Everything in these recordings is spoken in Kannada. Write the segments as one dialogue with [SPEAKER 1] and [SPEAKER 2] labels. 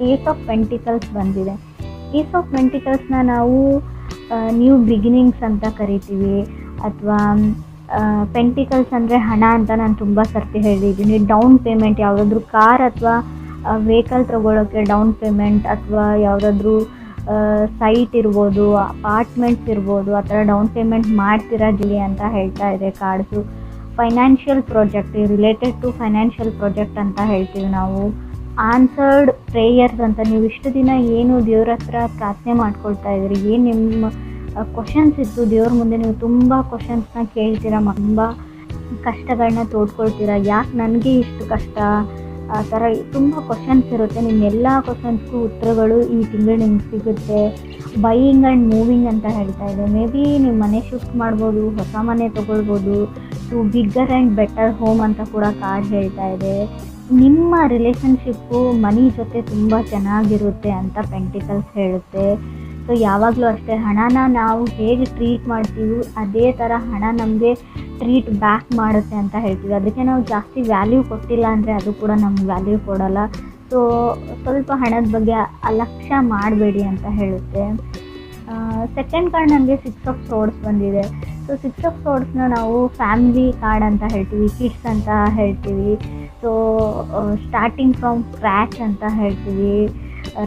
[SPEAKER 1] ಏಸ್ ಆಫ್ ಪೆಂಟಿಕಲ್ಸ್ ಬಂದಿದೆ. ಏಸ್ ಆಫ್ ಪೆಂಟಿಕಲ್ಸ್ನ ನಾವು ನ್ಯೂ ಬಿಗಿನಿಂಗ್ಸ್ ಅಂತ ಕರಿತೀವಿ, ಅಥವಾ ಪೆಂಟಿಕಲ್ಸ್ ಅಂದರೆ ಹಣ ಅಂತ ನಾನು ತುಂಬ ಸರ್ತಿ ಹೇಳಿದ್ದೀನಿ. ಡೌನ್ ಪೇಮೆಂಟ್, ಯಾವುದಾದ್ರೂ ಕಾರ್ ಅಥವಾ ವೆಹಿಕಲ್ ತೊಗೊಳೋಕ್ಕೆ ಡೌನ್ ಪೇಮೆಂಟ್, ಅಥವಾ ಯಾವುದಾದ್ರೂ ಸೈಟ್ ಇರ್ಬೋದು, ಅಪಾರ್ಟ್ಮೆಂಟ್ಸ್ ಇರ್ಬೋದು, ಆ ಥರ ಡೌನ್ ಪೇಮೆಂಟ್ ಮಾಡ್ತೀರಾ ಜಿಲಿ ಅಂತ ಹೇಳ್ತಾ ಇದೆ cards. Financial project, related to financial project ಅಂತ ಹೇಳ್ತೀವಿ ನಾವು. ಆನ್ಸರ್ಡ್ ಪ್ರೇಯರ್ಸ್ ಅಂತ, ನೀವು ಇಷ್ಟು ದಿನ ಏನು ದೇವ್ರ ಹತ್ರ ಪ್ರಾರ್ಥನೆ ಮಾಡ್ಕೊಳ್ತಾ ಇದ್ದೀರಿ, ಏನು ನಿಮ್ಮ ಕ್ವಶನ್ಸ್ ಇತ್ತು ದೇವ್ರ ಮುಂದೆ, ನೀವು ತುಂಬ ಕ್ವಶನ್ಸ್ನ ಕೇಳ್ತೀರಾ, ತುಂಬ ಕಷ್ಟಗಳನ್ನ ತೋಡ್ಕೊಳ್ತೀರಾ, ಯಾಕೆ ನನಗೆ ಇಷ್ಟು ಕಷ್ಟ, ಆ ಥರ ತುಂಬ ಕ್ವಶನ್ಸ್ ಇರುತ್ತೆ. ನಿಮ್ಮ ಎಲ್ಲ ಕ್ವಶನ್ಸ್ಗೂ ಉತ್ತರಗಳು ಈ ತಿಂಗಳು ನಿಮ್ಗೆ ಸಿಗುತ್ತೆ. ಬೈಯಿಂಗ್ ಆ್ಯಂಡ್ ಮೂವಿಂಗ್ ಅಂತ ಹೇಳ್ತಾ ಇದೆ. ಮೇ ಬಿ ನೀವು ಮನೆ ಶಿಫ್ಟ್ ಮಾಡ್ಬೋದು, ಹೊಸ ಮನೆ ತೊಗೊಳ್ಬೋದು, to bigger and better home ಅಂತ ಕೂಡ ಕಾರ್ಡ್ ಹೇಳ್ತಾ ಇದೆ. ನಿಮ್ಮ ರಿಲೇಷನ್ಶಿಪ್ಪು ಮನಿ ಜೊತೆ ತುಂಬ ಚೆನ್ನಾಗಿರುತ್ತೆ ಅಂತ ಪೆಂಟಿಕಲ್ಸ್ ಹೇಳುತ್ತೆ. ಸೊ ಯಾವಾಗಲೂ ಅಷ್ಟೇ, ಹಣನ ನಾವು ಹೇಗೆ ಟ್ರೀಟ್ ಮಾಡ್ತೀವಿ ಅದೇ ಥರ ಹಣ ನಮಗೆ ಟ್ರೀಟ್ ಬ್ಯಾಕ್ ಮಾಡುತ್ತೆ ಅಂತ ಹೇಳ್ತೀವಿ. ಅದಕ್ಕೆ ನಾವು ಜಾಸ್ತಿ ವ್ಯಾಲ್ಯೂ ಕೊಟ್ಟಿಲ್ಲ ಅಂದರೆ ಅದು ಕೂಡ ನಮ್ಗೆ ವ್ಯಾಲ್ಯೂ ಕೊಡೋಲ್ಲ. ಸೊ ಸ್ವಲ್ಪ ಹಣದ ಬಗ್ಗೆ ಅಲಕ್ಷ್ಯ ಮಾಡಬೇಡಿ ಅಂತ ಹೇಳುತ್ತೆ. ಸೆಕೆಂಡ್ ಕಾರ್ಡ್ ನನಗೆ 6 ಆಫ್ ಸೋರ್ಡ್ಸ್ ಬಂದಿದೆ. ಸೊ 6 ಆಫ್ ಸೋರ್ಡ್ಸ್ನ ನಾವು ಫ್ಯಾಮಿಲಿ ಕಾರ್ಡ್ ಅಂತ ಹೇಳ್ತೀವಿ, ಕಿಡ್ಸ್ ಅಂತ ಹೇಳ್ತೀವಿ. ಸೊ ಸ್ಟಾರ್ಟಿಂಗ್ ಫ್ರಮ್ ಸ್ಕ್ರ್ಯಾಚ್ ಅಂತ ಹೇಳ್ತೀವಿ.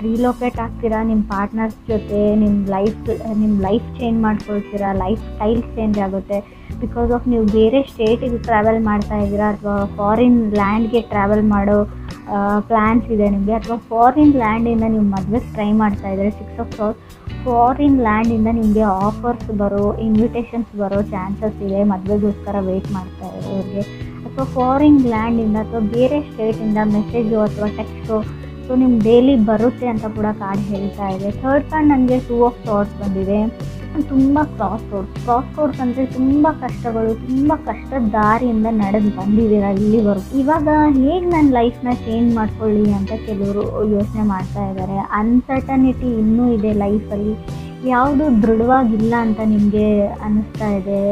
[SPEAKER 1] ರಿಲೋಕೇಟ್ ಆಗ್ತೀರಾ ನಿಮ್ಮ ಪಾರ್ಟ್ನರ್ಸ್ ಜೊತೆ, ನಿಮ್ಮ ಲೈಫ್ ಚೇಂಜ್ ಮಾಡ್ಕೊಳ್ತೀರಾ, ಲೈಫ್ ಸ್ಟೈಲ್ ಚೇಂಜ್ ಆಗುತ್ತೆ. ಬಿಕಾಸ್ ಆಫ್ ನೀವು ಬೇರೆ ಸ್ಟೇಟಿಗೆ ಟ್ರಾವೆಲ್ ಮಾಡ್ತಾ ಇದ್ದೀರಾ, ಅಥವಾ ಫಾರಿನ್ ಲ್ಯಾಂಡ್ಗೆ ಟ್ರಾವೆಲ್ ಮಾಡೋ ಪ್ಲ್ಯಾನ್ಸ್ ಇದೆ ನಿಮಗೆ, ಅಥವಾ ಫಾರಿನ್ ಲ್ಯಾಂಡಿಂದ ನೀವು ಮದುವೆಗೆ ಟ್ರೈ ಮಾಡ್ತಾ ಇದ್ದಾರೆ. 6 ಆಫ್ ಸೋರ್ಸ್, ಫಾರಿನ್ ಲ್ಯಾಂಡಿಂದ ನಿಮಗೆ ಆಫರ್ಸ್ ಬರೋ, ಇನ್ವಿಟೇಷನ್ಸ್ ಬರೋ ಚಾನ್ಸಸ್ ಇದೆ ಮದುವೆಗೋಸ್ಕರ ವೆಯ್ಟ್ ಮಾಡ್ತಾ ಇರೋರಿಗೆ. ಅಥವಾ ಫಾರಿನ್ ಲ್ಯಾಂಡಿಂದ ಅಥವಾ ಬೇರೆ ಸ್ಟೇಟಿಂದ ಮೆಸೇಜು ಅಥವಾ ಟೆಕ್ಸ್ಟು ಸೊ ನಿಮ್ಗೆ ಡೈಲಿ ಬರುತ್ತೆ ಅಂತ ಕೂಡ ಕಾರ್ಡ್ ಹೇಳ್ತಾ ಇದೆ. ಥರ್ಡ್ ಕಾರ್ಡ್ ನನಗೆ 2 ಆಫ್ ಸೋರ್ಡ್ಸ್ ಬಂದಿದೆ. ತುಂಬ ಕ್ರಾಸ್ ರೋಡ್ಸ್ ಅಂದರೆ ತುಂಬ ಕಷ್ಟಗಳು, ತುಂಬ ಕಷ್ಟದ ದಾರಿಯಿಂದ ನಡೆದು ಬಂದಿದ್ದೀರಾ ಇಲ್ಲಿವರೆಗೂ. ಇವಾಗ ಹೇಗೆ ನನ್ನ ಲೈಫ್ನ ಚೇಂಜ್ ಮಾಡ್ಕೊಳ್ಳಿ ಅಂತ ಕೆಲವರು ಯೋಚನೆ ಮಾಡ್ತಾ ಇದ್ದಾರೆ. ಅನ್ಸರ್ಟನಿಟಿ ಇನ್ನೂ ಇದೆ ಲೈಫಲ್ಲಿ, ಯಾವುದು ದೃಢವಾಗಿಲ್ಲ ಅಂತ ನಿಮಗೆ ಅನ್ನಿಸ್ತಾ ಇದೆ.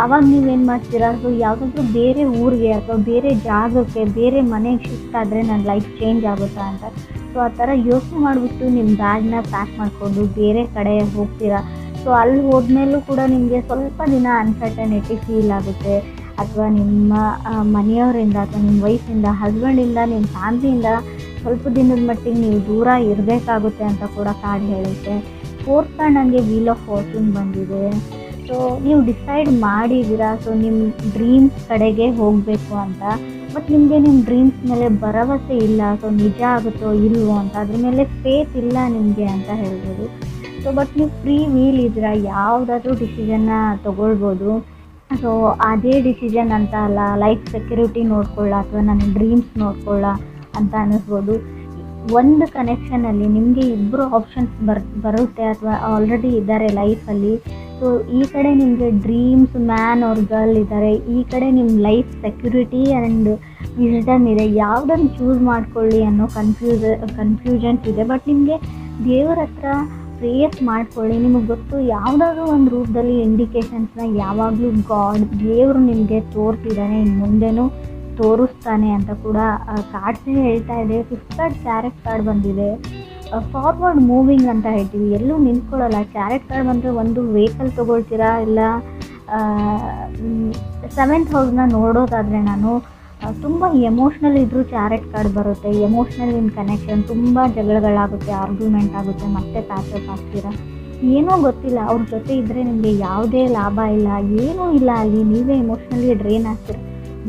[SPEAKER 1] ಆವಾಗ ನೀವೇನು ಮಾಡ್ತೀರಾ, ಸೊ ಯಾವುದಾದ್ರೂ ಬೇರೆ ಊರಿಗೆ ಅಥವಾ ಬೇರೆ ಜಾಗಕ್ಕೆ, ಬೇರೆ ಮನೆಗೆ ಶಿಫ್ಟ್ ಆದರೆ ನನ್ನ ಲೈಫ್ ಚೇಂಜ್ ಆಗುತ್ತಾ ಅಂತ. ಸೊ ಆ ಥರ ಯೋಚನೆ ಮಾಡಿಬಿಟ್ಟು ನಿಮ್ಮ ಬ್ಯಾಗ್ನ ಪ್ಯಾಕ್ ಮಾಡಿಕೊಂಡು ಬೇರೆ ಕಡೆ ಹೋಗ್ತೀರಾ. ಸೊ ಅಲ್ಲಿ ಹೋದ್ಮೇಲೂ ಕೂಡ ನಿಮಗೆ ಸ್ವಲ್ಪ ದಿನ ಅನ್ಸರ್ಟನಿಟಿ ಫೀಲ್ ಆಗುತ್ತೆ, ಅಥವಾ ನಿಮ್ಮ ಮನೆಯವರಿಂದ ಅಥವಾ ನಿಮ್ಮ ವೈಫಿಂದ, ಹಸ್ಬೆಂಡಿಂದ, ನಿಮ್ಮ ಫ್ಯಾಮ್ಲಿಯಿಂದ ಸ್ವಲ್ಪ ದಿನದ ಮಟ್ಟಿಗೆ ನೀವು ದೂರ ಇರಬೇಕಾಗುತ್ತೆ ಅಂತ ಕೂಡ ಕಾರ್ಡ್ ಹೇಳುತ್ತೆ. ಫೋರ್ತ್ ಕಾರ್ಡ್ ನನಗೆ ವೀಲ್ ಆಫ್ ಫಾರ್ಚೂನ್ ಬಂದಿದೆ. ಸೊ ನೀವು ಡಿಸೈಡ್ ಮಾಡಿದ್ದೀರಾ, ಸೊ ನಿಮ್ಮ ಡ್ರೀಮ್ಸ್ ಕಡೆಗೆ ಹೋಗಬೇಕು ಅಂತ. ಬಟ್ ನಿಮಗೆ ನಿಮ್ಮ ಡ್ರೀಮ್ಸ್ ಮೇಲೆ ಭರವಸೆ ಇಲ್ಲ, ಸೊ ನಿಜ ಆಗುತ್ತೋ ಇಲ್ವೋ ಅಂತ, ಅದ್ರ ಮೇಲೆ ಫೇತ್ ಇಲ್ಲ ನಿಮಗೆ ಅಂತ ಹೇಳ್ಬೋದು. ಸೊ ಬಟ್ ನೀವು ಫ್ರೀ ವೀಲ್ ಇದ್ದೀರಾ, ಯಾವುದಾದ್ರೂ ಡಿಸಿಷನ್ನ ತೊಗೊಳ್ಬೋದು. ಸೊ ಅದೇ ಡಿಸಿಷನ್ ಅಂತ ಅಲ್ಲ, ಲೈಫ್ ಸೆಕ್ಯೂರಿಟಿ ನೋಡ್ಕೊಳ್ಳ ಅಥವಾ ನನ್ನ ಡ್ರೀಮ್ಸ್ ನೋಡ್ಕೊಳ್ಳ ಅಂತ ಅನ್ನಿಸ್ಬೋದು. ಒಂದು ಕನೆಕ್ಷನಲ್ಲಿ ನಿಮಗೆ ಇಬ್ಬರು ಆಪ್ಷನ್ಸ್ ಬರುತ್ತೆ ಅಥವಾ ಆಲ್ರೆಡಿ ಇದ್ದಾರೆ ಲೈಫಲ್ಲಿ. ಸೊ ಈ ಕಡೆ ನಿಮಗೆ ಡ್ರೀಮ್ಸ್ ಮ್ಯಾನ್ ಆರ್ ಗರ್ಲ್ ಇದ್ದಾರೆ, ಈ ಕಡೆ ನಿಮ್ಮ ಲೈಫ್ ಸೆಕ್ಯೂರಿಟಿ ಆ್ಯಂಡ್ ವಿಸ್ಡಮ್ ಇದೆ. ಯಾವುದನ್ನು ಚೂಸ್ ಮಾಡ್ಕೊಳ್ಳಿ ಅನ್ನೋ ಕನ್ಫ್ಯೂಷನ್ಸ್ ಇದೆ. ಬಟ್ ನಿಮಗೆ ದೇವರ ಹತ್ರ ಪ್ರೇಯರ್ಸ್ ಮಾಡ್ಕೊಳ್ಳಿ, ನಿಮಗೆ ಗೊತ್ತು ಯಾವುದಾದ್ರೂ ಒಂದು ರೂಪದಲ್ಲಿ ಇಂಡಿಕೇಶನ್ಸ್ನ ಯಾವಾಗಲೂ ದೇವರು ನಿಮಗೆ ತೋರ್ತಿದ್ದಾನೆ, ಇನ್ನು ಮುಂದೆನೂ ತೋರಿಸ್ತಾನೆ ಅಂತ ಕೂಡ ಕಾರ್ಡ್ಸೇ ಹೇಳ್ತಾ ಇದೆ. 5th ಕಾರ್ಡ್ ಕ್ಯಾರೆಟ್ ಕಾರ್ಡ್ ಬಂದಿದೆ. ಫಾರ್ವರ್ಡ್ ಮೂವಿಂಗ್ ಅಂತ ಹೇಳ್ತೀವಿ, ಎಲ್ಲೂ ನಿಂತ್ಕೊಳ್ಳಲ್ಲ. ಕ್ಯಾರೆಟ್ ಕಾರ್ಡ್ ಬಂದರೆ ಒಂದು ವೆಹಿಕಲ್ ತೊಗೊಳ್ತೀರಾ, ಇಲ್ಲ 7th ಹೌಸ್ನ ನೋಡೋದಾದರೆ ನಾನು ತುಂಬ ಎಮೋಷ್ನಲ್ ಇದ್ದರೂ ಕ್ಯಾರೆಟ್ ಕಾರ್ಡ್ ಬರುತ್ತೆ. ಎಮೋಷ್ನಲ್ ಇನ್ ಕನೆಕ್ಷನ್, ತುಂಬ ಜಗಳಗಳಾಗುತ್ತೆ, ಆರ್ಗ್ಯುಮೆಂಟ್ ಆಗುತ್ತೆ, ಮತ್ತೆ ಪ್ಯಾಚಪ್ ಆಗ್ತೀರಾ. ಏನೋ ಗೊತ್ತಿಲ್ಲ, ಅವ್ರ ಜೊತೆ ಇದ್ದರೆ ನಿಮಗೆ ಯಾವುದೇ ಲಾಭ ಇಲ್ಲ, ಏನೂ ಇಲ್ಲ, ಅಲ್ಲಿ ನೀವೇ ಎಮೋಷ್ನಲಿ ಡ್ರೈನ್ ಆಗ್ತೀರ.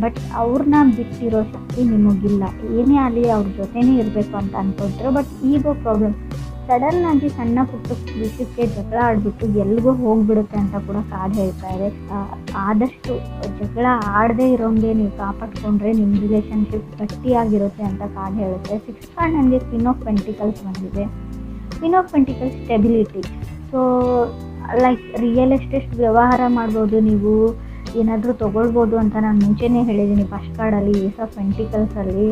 [SPEAKER 1] ಬಟ್ ಅವ್ರನ್ನ ಬಿಟ್ಟಿರೋ ಶಕ್ತಿ ನಿಮಗಿಲ್ಲ, ಏನೇ ಆಗಲಿ ಅವ್ರ ಜೊತೆನೇ ಇರಬೇಕು ಅಂತ ಅಂದ್ಕೊಳ್ತೀರ. ಬಟ್ ಈಗೋ ಪ್ರಾಬ್ಲಮ್, ಸಡನ್ನಾಗಿ ಸಣ್ಣ ಪುಟ್ಟ ವಿಷಯಕ್ಕೆ ಜಗಳ ಆಡಿಬಿಟ್ಟು ಎಲ್ಲಿಗೋ ಹೋಗಿಬಿಡುತ್ತೆ ಅಂತ ಕೂಡ ಕಾರ್ಡ್ ಹೇಳ್ತಾ ಇದೆ. ಆದಷ್ಟು ಜಗಳ ಆಡದೇ ಇರೋಂಗೆ ನೀವು ಕಾಪಾಡ್ಕೊಂಡ್ರೆ ನಿಮ್ಮ ರಿಲೇಷನ್ಶಿಪ್ ಗಟ್ಟಿಯಾಗಿರುತ್ತೆ ಅಂತ ಕಾರ್ಡ್ ಹೇಳುತ್ತೆ. 6th ಕಾರ್ಡ್ ನನಗೆ ಕ್ವೀನ್ ಆಫ್ ಪೆಂಟಿಕಲ್ಸ್ ಬಂದಿದೆ. Queen of pentacles stability. So like real estate ವ್ಯವಹಾರ ಮಾಡ್ಬೋದು, ನೀವು ಏನಾದರೂ ತೊಗೊಳ್ಬೋದು ಅಂತ ನಾನು ಮುಂಚೆನೇ ಹೇಳಿದ್ದೀನಿ ಫಸ್ಟ್ ಕಾರ್ಡಲ್ಲಿ, ಏಸ್ ಆಫ್ ಪೆಂಟಿಕಲ್ಸಲ್ಲಿ.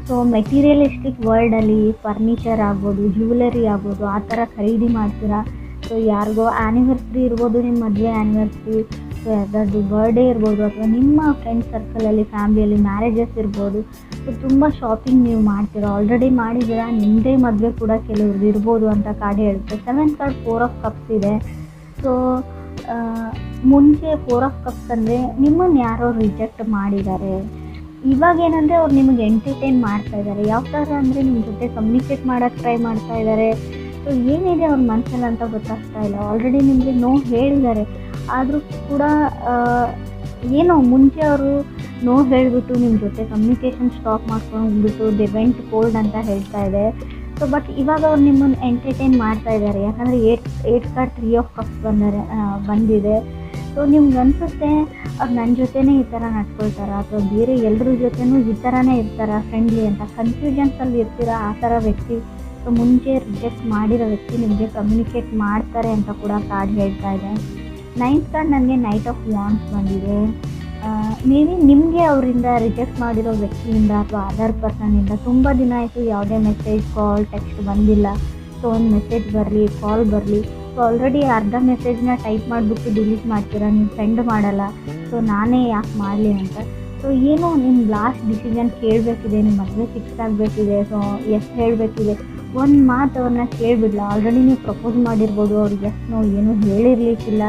[SPEAKER 1] ಸೊ ಮೆಟೀರಿಯಲಿಸ್ಟಿಕ್ ವರ್ಲ್ಡಲ್ಲಿ ಫರ್ನಿಚರ್ ಆಗ್ಬೋದು, ಜ್ಯುವೆಲರಿ ಆಗ್ಬೋದು, ಆ ಥರ ಖರೀದಿ ಮಾಡ್ತೀರಾ. ಸೊ ಯಾರಿಗೋ ಆ್ಯನಿವರ್ಸ್ರಿ ಇರ್ಬೋದು, ನಿಮ್ಮ ಮದುವೆ ಆ್ಯನಿವರ್ಸ್ರಿ, ಸೊ ಯಾರ್ದಾದ್ರು ಬರ್ಡೇ ಇರ್ಬೋದು ಅಥವಾ ನಿಮ್ಮ ಫ್ರೆಂಡ್ ಸರ್ಕಲಲ್ಲಿ ಫ್ಯಾಮಿಲಿಯಲ್ಲಿ ಮ್ಯಾರೇಜಸ್ ಇರ್ಬೋದು. ಸೊ ತುಂಬ ಶಾಪಿಂಗ್ ನೀವು ಮಾಡ್ತೀರಾ, ಆಲ್ರೆಡಿ ಮಾಡಿದ್ದೀರಾ, ನಿಮ್ಮದೇ ಮದುವೆ ಕೂಡ ಕೆಲವ್ರದ್ದು ಇರ್ಬೋದು ಅಂತ ಕಾರ್ಡ್ ಹೇಳುತ್ತೆ. 7th ಕಾರ್ಡ್ 4 ಆಫ್ ಕಪ್ಸ್ ಇದೆ. ಸೊ ಮುಂಚೆ 4 ಆಫ್ ಕಪ್ಸ್ ಅಂದರೆ ನಿಮ್ಮನ್ನು ಯಾರೋ ರಿಜೆಕ್ಟ್ ಮಾಡಿದ್ದಾರೆ. ಇವಾಗ ಏನಂದರೆ ಅವ್ರು ನಿಮಗೆ ಎಂಟರ್ಟೈನ್ ಮಾಡ್ತಾ ಇದ್ದಾರೆ. ಯಾವ ಥರ ಅಂದರೆ ನಿಮ್ಮ ಜೊತೆ ಕಮ್ಯುನಿಕೇಟ್ ಮಾಡೋಕ್ಕೆ ಟ್ರೈ ಮಾಡ್ತಾ ಇದ್ದಾರೆ. ಸೊ ಏನಿದೆ ಅವ್ರ ಮನಸ್ಸಲ್ಲಿ ಅಂತ ಗೊತ್ತಾಗ್ತಾ ಇಲ್ಲ. ಆಲ್ರೆಡಿ ನಿಮಗೆ ನೋ ಹೇಳಿದ್ದಾರೆ, ಆದರೂ ಕೂಡ ಏನೋ ಮುಂಚೆ ಅವರು ನೋ ಹೇಳಿಬಿಟ್ಟು ನಿಮ್ಮ ಜೊತೆ ಕಮ್ಯುನಿಕೇಷನ್ ಸ್ಟಾಪ್ ಮಾಡ್ಕೊಂಡ್ಬಿಟ್ಟು ದೆ ವೆಂಟ್ ಕೋಲ್ಡ್ ಅಂತ ಹೇಳ್ತಾ ಇದೆ. ಸೊ ಬಟ್ ಇವಾಗ ಅವ್ರು ನಿಮ್ಮನ್ನು ಎಂಟರ್ಟೈನ್ ಮಾಡ್ತಾ ಇದ್ದಾರೆ. ಯಾಕಂದರೆ 8 ಕಾರ್ಡ್ 3 ಆಫ್ ಕಪ್ಸ್ ಬಂದಿದೆ. ಸೊ ನಿಮ್ಗೆ ಅನಿಸುತ್ತೆ ಅವ್ರು ನನ್ನ ಜೊತೆನೇ ಈ ಥರ ನಡ್ಕೊಳ್ತಾರ ಅಥವಾ ಬೇರೆ ಎಲ್ಲರ ಜೊತೆನೂ ಈ ಥರನೇ ಇರ್ತಾರ ಫ್ರೆಂಡ್ಲಿ ಅಂತ ಕನ್ಫ್ಯೂಷನ್ಸಲ್ಲಿ ಇರ್ತೀರ. ಆ ಥರ ವ್ಯಕ್ತಿ, ಸೊ ಮುಂಚೆ ರಿಜೆಕ್ಟ್ ಮಾಡಿರೋ ವ್ಯಕ್ತಿ ನಿಮಗೆ ಕಮ್ಯುನಿಕೇಟ್ ಮಾಡ್ತಾರೆ ಅಂತ ಕೂಡ ಕಾರ್ಡ್ ಹೇಳ್ತಾ ಇದೆ. 9th ಕಾರ್ಡ್ ನನಗೆ ನೈಟ್ ಆಫ್ ವಾಂಡ್ಸ್ ಬಂದಿದೆ. ಮೇ ಬಿ ನಿಮಗೆ ಅವರಿಂದ ರಿಜೆಕ್ಟ್ ಮಾಡಿರೋ ವ್ಯಕ್ತಿಯಿಂದ ಅಥವಾ ಅದರ್ ಪರ್ಸನ್ನಿಂದ ತುಂಬ ದಿನ ಆಯಿತು ಯಾವುದೇ ಮೆಸೇಜ್, ಕಾಲ್, ಟೆಕ್ಸ್ಟ್ ಬಂದಿಲ್ಲ. ಸೊ ಒಂದು ಮೆಸೇಜ್ ಬರಲಿ, ಕಾಲ್ ಬರಲಿ. ಸೊ ಆಲ್ರೆಡಿ ಅರ್ಧ ಮೆಸೇಜ್ನ ಟೈಪ್ ಮಾಡಿಬಿಟ್ಟು ಡಿಲೀಟ್ ಮಾಡ್ತೀರಾ, ನೀವು ಸೆಂಡ್ ಮಾಡಲ್ಲ. ಸೊ ನಾನೇ ಯಾಕೆ ಮಾಡಲಿ ಅಂತ. ಸೊ ಏನೋ ನಿಮ್ಮ ಲಾಸ್ಟ್ ಡಿಸಿಷನ್ ಕೇಳಬೇಕಿದೆ, ನಿಮ್ಮ ಮದುವೆ ಫಿಕ್ಸ್ ಆಗಬೇಕಿದೆ. ಸೊ ಎಸ್ ಹೇಳಬೇಕಿದೆ. ಒಂದು ಮಾತು ಅವ್ರನ್ನ ಕೇಳಿಬಿಡಲ್ಲ. ಆಲ್ರೆಡಿ ನೀವು ಪ್ರಪೋಸ್ ಮಾಡಿರ್ಬೋದು, ಅವ್ರಿಗೆ ಎಸ್ ನೋ ಏನೂ ಹೇಳಿರ್ಲಿಕ್ಕಿಲ್ಲ.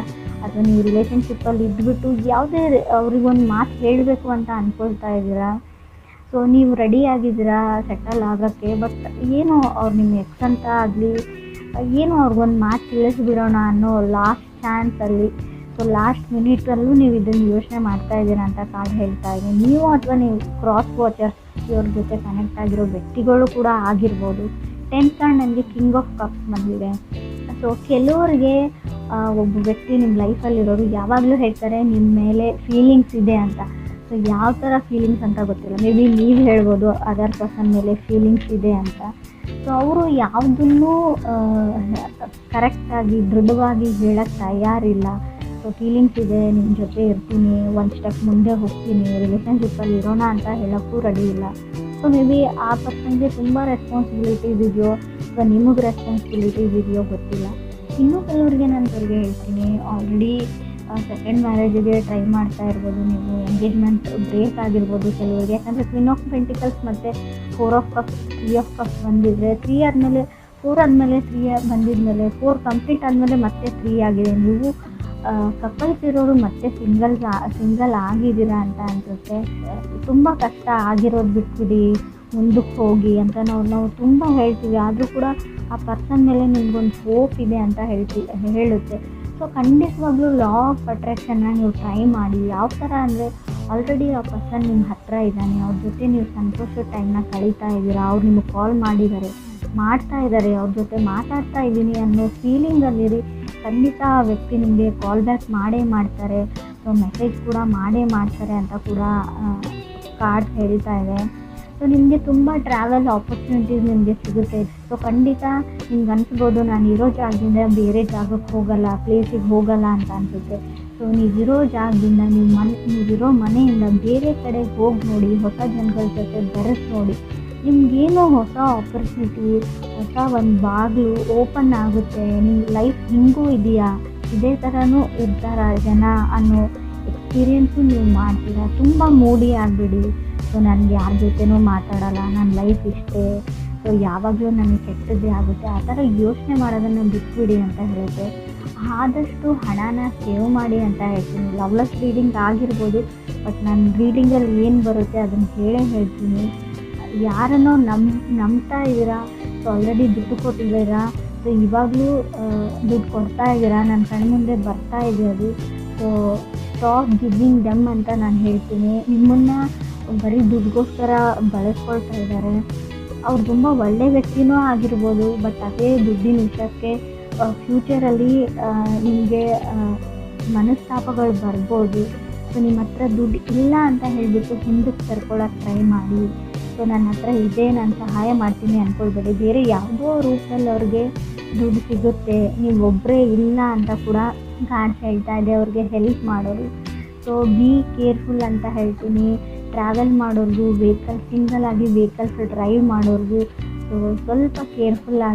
[SPEAKER 1] ಅಥವಾ ನೀವು ರಿಲೇಷನ್ಶಿಪ್ಪಲ್ಲಿ ಇದ್ಬಿಟ್ಟು ಯಾವುದೇ ಅವ್ರಿಗೊಂದು ಮಾತು ಹೇಳಬೇಕು ಅಂತ ಅಂದ್ಕೊಳ್ತಾ ಇದ್ದೀರಾ. ಸೊ ನೀವು ರೆಡಿ ಆಗಿದ್ದೀರಾ ಸೆಟಲ್ ಆಗೋಕ್ಕೆ. ಬಟ್ ಏನೋ ಅವ್ರು ನಿಮ್ಮ ಎಕ್ಸ್ ಅಂತ ಆಗಲಿ ಏನೋ ಅವ್ರಿಗೊಂದು ಮಾತು ತಿಳಿಸ್ಬಿಡೋಣ ಅನ್ನೋ ಲಾಸ್ಟ್ ಚಾನ್ಸಲ್ಲಿ, ಸೊ ಲಾಸ್ಟ್ ಮಿನಿಟಲ್ಲೂ ನೀವು ಇದನ್ನು ಯೋಚನೆ ಮಾಡ್ತಾ ಇದ್ದೀರಾ ಅಂತ ಕಾರ್ಡ್ ಹೇಳ್ತಾ ಇದೆ. ನೀವು ಅಥವಾ ನೀವು ಕ್ರಾಸ್ ವಾಚರ್ಸ್ ಇವ್ರ ಜೊತೆ ಕನೆಕ್ಟ್ ಆಗಿರೋ ವ್ಯಕ್ತಿಗಳು ಕೂಡ ಆಗಿರ್ಬೋದು. 10th ಕಾರ್ಡ್ ನನಗೆ ಕಿಂಗ್ ಆಫ್ ಕಪ್ಸ್ ಬಂದಿದೆ. ಸೊ ಕೆಲವರಿಗೆ ಒಬ್ಬ ವ್ಯಕ್ತಿ ನಿಮ್ಮ ಲೈಫಲ್ಲಿರೋರು ಯಾವಾಗಲೂ ಹೇಳ್ತಾರೆ ನಿಮ್ಮ ಮೇಲೆ ಫೀಲಿಂಗ್ಸ್ ಇದೆ ಅಂತ. ಸೊ ಯಾವ ಥರ ಫೀಲಿಂಗ್ಸ್ ಅಂತ ಗೊತ್ತಿಲ್ಲ. ಮೇ ಬಿ ನೀವು ಹೇಳ್ಬೋದು ಅದರ್ ಪರ್ಸನ್ ಮೇಲೆ ಫೀಲಿಂಗ್ಸ್ ಇದೆ ಅಂತ. ಸೊ ಅವರು ಯಾವುದನ್ನೂ ಕರೆಕ್ಟಾಗಿ ದೃಢವಾಗಿ ಹೇಳೋಕ್ಕೆ ತಯಾರಿಲ್ಲ. ಸೊ ಫೀಲಿಂಗ್ಸ್ ಇದೆ, ನಿಮ್ಮ ಜೊತೆ ಇರ್ತೀನಿ, ಒಂದು ಸ್ಟೆಪ್ ಮುಂದೆ ಹೋಗ್ತೀನಿ, ರಿಲೇಷನ್ಶಿಪ್ಪಲ್ಲಿ ಇರೋಣ ಅಂತ ಹೇಳೋಕ್ಕೂ ರೆಡಿ ಇಲ್ಲ. ಸೊ ಮೇ ಬಿ ಆ ಪರ್ಸನ್ಗೆ ತುಂಬ ರೆಸ್ಪಾನ್ಸಿಬಿಲಿಟೀಸ್ ಇದೆಯೋ ಅಥವಾ ನಿಮಗೆ ರೆಸ್ಪಾನ್ಸಿಬಿಲಿಟೀಸ್ ಇದೆಯೋ ಗೊತ್ತಿಲ್ಲ. ಇನ್ನೂ ಕೆಲವರಿಗೆ ನಾನು ಅವ್ರಿಗೆ ಹೇಳ್ತೀನಿ, ಆಲ್ರೆಡಿ ಸೆಕೆಂಡ್ ಮ್ಯಾರೇಜಿಗೆ ಟ್ರೈ ಮಾಡ್ತಾ ಇರ್ಬೋದು ನೀವು, ಎಂಗೇಜ್ಮೆಂಟ್ ಬ್ರೇಕ್ ಆಗಿರ್ಬೋದು ಕೆಲವರಿಗೆ. ಯಾಕಂದರೆ ಕ್ವೀನ್ ಆಫ್ ಪೆಂಟಿಕಲ್ಸ್ ಮತ್ತು 4 ಆಫ್ ಕಪ್ಸ್ 3 ಆಫ್ ಕಪ್ಸ್ ಬಂದಿದ್ದರೆ 3 ಆದಮೇಲೆ 4 ಆದಮೇಲೆ 3 ಬಂದಿದ್ಮೇಲೆ 4 ಕಂಪ್ಲೀಟ್ ಆದಮೇಲೆ ಮತ್ತೆ 3 ಆಗಿದೆ. ನೀವು ಕಪಲ್ಸ್ ಇರೋರು ಮತ್ತೆ ಸಿಂಗಲ್ ಆಗಿದ್ದೀರಾ ಅಂತ ಅನಿಸುತ್ತೆ. ತುಂಬ ಕಷ್ಟ ಆಗಿರೋದು ಬಿಟ್ಬಿಡಿ, ಮುಂದಕ್ಕೆ ಹೋಗಿ ಅಂತ ನಾವು ತುಂಬ ಹೇಳ್ತೀವಿ. ಆದರೂ ಕೂಡ ಆ ಪರ್ಸನ್ ಮೇಲೆ ನಿಮ್ಗೊಂದು ಹೋಪ್ ಇದೆ ಅಂತ ಹೇಳುತ್ತೆ. ಸೊ ಖಂಡಿತವಾಗ್ಲೂ ಲಾ ಆಫ್ ಅಟ್ರಾಕ್ಷನ್ನ ನೀವು ಟ್ರೈ ಮಾಡಿ. ಯಾವ ಥರ ಅಂದರೆ ಆಲ್ರೆಡಿ ಆ ಪರ್ಸನ್ ನಿಮ್ಮ ಹತ್ತಿರ ಇದ್ದಾನೆ, ಅವ್ರ ಜೊತೆ ನೀವು ಸಂತೋಷದ ಟೈಮ್ನ ಕಳೀತಾ ಇದ್ದೀರಾ, ಅವ್ರು ನಿಮಗೆ ಕಾಲ್ ಮಾಡ್ತಾ ಇದ್ದಾರೆ, ಅವ್ರ ಜೊತೆ ಮಾತಾಡ್ತಾ ಇದ್ದೀನಿ ಅನ್ನೋ ಫೀಲಿಂಗಲ್ಲಿರಿ. ಖಂಡಿತ ಆ ವ್ಯಕ್ತಿ ನಿಮಗೆ ಕಾಲ್ ಬ್ಯಾಕ್ ಮಾಡೇ ಮಾಡ್ತಾರೆ. ಸೊ ಮೆಸೇಜ್ ಕೂಡ ಮಾಡೇ ಮಾಡ್ತಾರೆ ಅಂತ ಕೂಡ ಕಾರ್ಡ್ಸ್ ಹೇಳ್ತಾ ಇದೆ. ಸೊ ನಿಮಗೆ ತುಂಬ ಟ್ರಾವೆಲ್ ಆಪರ್ಚುನಿಟೀಸ್ ನಿಮಗೆ ಸಿಗುತ್ತೆ. ಸೊ ಖಂಡಿತ ನಿಮ್ಗೆ ಅನಿಸ್ಬೋದು ನಾನು ಇರೋ ಜಾಗದಿಂದ ಬೇರೆ ಜಾಗಕ್ಕೆ ಹೋಗಲ್ಲ, ಪ್ಲೇಸಿಗೆ ಹೋಗಲ್ಲ ಅಂತ ಅನಿಸುತ್ತೆ. ಸೊ ನೀವಿರೋ ಜಾಗದಿಂದ ನೀವಿರೋ ಮನೆಯಿಂದ ಬೇರೆ ಕಡೆ ಹೋಗಿ ನೋಡಿ, ಹೊಸ ಜನಗಳ ಜೊತೆ ಬೆರೆಸಿ ನೋಡಿ. ನಿಮಗೇನೋ ಹೊಸ ಆಪರ್ಚುನಿಟಿ, ಹೊಸ ಒಂದು ಬಾಗಿಲು ಓಪನ್ ಆಗುತ್ತೆ. ನಿಮ್ಮ ಲೈಫ್ ಹಿಂಗೂ ಇದೆಯಾ, ಇದೇ ಥರನೂ ಇರ್ತಾರ ಜನ ಅನ್ನೋ ಎಕ್ಸ್ಪೀರಿಯೆನ್ಸು ನೀವು ಮಾಡ್ತೀರಾ. ತುಂಬ ಮೂಡಿ ಆಗಿಬಿಡಿ. ಸೊ ನನಗೆ ಯಾರ ಜೊತೆನೂ ಮಾತಾಡಲ್ಲ, ನನ್ನ ಲೈಫ್ ಇಷ್ಟೇ, ಸೊ ಯಾವಾಗಲೂ ನನಗೆ ಕೆಟ್ಟದ್ದೇ ಆಗುತ್ತೆ, ಆ ಥರ ಯೋಚನೆ ಮಾಡೋದನ್ನು ಬಿಟ್ಬಿಡಿ ಅಂತ ಹೇಳುತ್ತೆ. ಆದಷ್ಟು ಹಣನ ಸೇವ್ ಮಾಡಿ ಅಂತ ಹೇಳ್ತೀನಿ. ಲವ್ಲೆಸ್ ರೀಡಿಂಗ್ ಆಗಿರ್ಬೋದು, ಬಟ್ ನನ್ನ ರೀಡಿಂಗಲ್ಲಿ ಏನು ಬರುತ್ತೆ ಅದನ್ನು ಹೇಳ್ತೀನಿ. ಯಾರನ್ನೋ ನಂಬ್ತಾ ಇದ್ದೀರಾ, ಸೊ ಆಲ್ರೆಡಿ ದುಡ್ಡು ಕೊಟ್ಟಿದ್ದೀರಾ, ಸೊ ಇವಾಗಲೂ ದುಡ್ಡು ಕೊಡ್ತಾ ಇದ್ದೀರಾ, ನನ್ನ ಕಣ್ಮುಂದೆ ಬರ್ತಾ ಇದೆ ಅದು. ಸೊ ಸ್ಟಾಪ್ ಗಿವಿಂಗ್ ದೆಮ್ ಅಂತ ನಾನು ಹೇಳ್ತೀನಿ. ನಿಮ್ಮನ್ನು ಬರೀ ದುಡ್ಡುಗೋಸ್ಕರ ಬಳಸ್ಕೊಳ್ತಾ ಇದ್ದಾರೆ. ಅವ್ರು ತುಂಬ ಒಳ್ಳೆ ವ್ಯಕ್ತಿನೂ ಆಗಿರ್ಬೋದು, ಬಟ್ ಅದೇ ದುಡ್ಡಿನ ವಿಷಯಕ್ಕೆ ಫ್ಯೂಚರಲ್ಲಿ ನಿಮಗೆ ಮನಸ್ತಾಪಗಳು ಬರ್ಬೋದು. ಸೊ ನಿಮ್ಮ ಹತ್ರ ದುಡ್ಡು ಇಲ್ಲ ಅಂತ ಹೇಳಿಬಿಟ್ಟು ಹಿಂದಕ್ಕೆ ಕರ್ಕೊಳ್ಳೋಕೆ ಟ್ರೈ ಮಾಡಿ. ಸೊ ನನ್ನ ಹತ್ರ ಇದೆ, ನಾನು ಸಹಾಯ ಮಾಡ್ತೀನಿ ಅಂದ್ಕೊಳ್ಬೇಡಿ. ಬೇರೆ ಯಾವುದೋ ರೂಪದಲ್ಲಿ ಅವ್ರಿಗೆ ದುಡ್ಡು ಸಿಗುತ್ತೆ, ನೀವು ಒಬ್ಬರೇ ಇಲ್ಲ ಅಂತ ಕೂಡ ಕಾರ್ಡ್ಸ್ ಹೇಳ್ತಾ ಇದೆ. ಅವ್ರಿಗೆ ಹೆಲ್ಪ್ ಮಾಡೋರು. ಸೊ ಬಿ ಕೇರ್ಫುಲ್ ಅಂತ ಹೇಳ್ತೀನಿ. ಟ್ರಾವೆಲ್ ಮಾಡೋರ್ಗು, ಸಿಂಗಲ್ ಆಗಿ ವೆಹಿಕಲ್ಸ್ ಡ್ರೈವ್ ಮಾಡೋರ್ಗು ಸೊ ಸ್ವಲ್ಪ ಕೇರ್ಫುಲ್ ಆಗಿ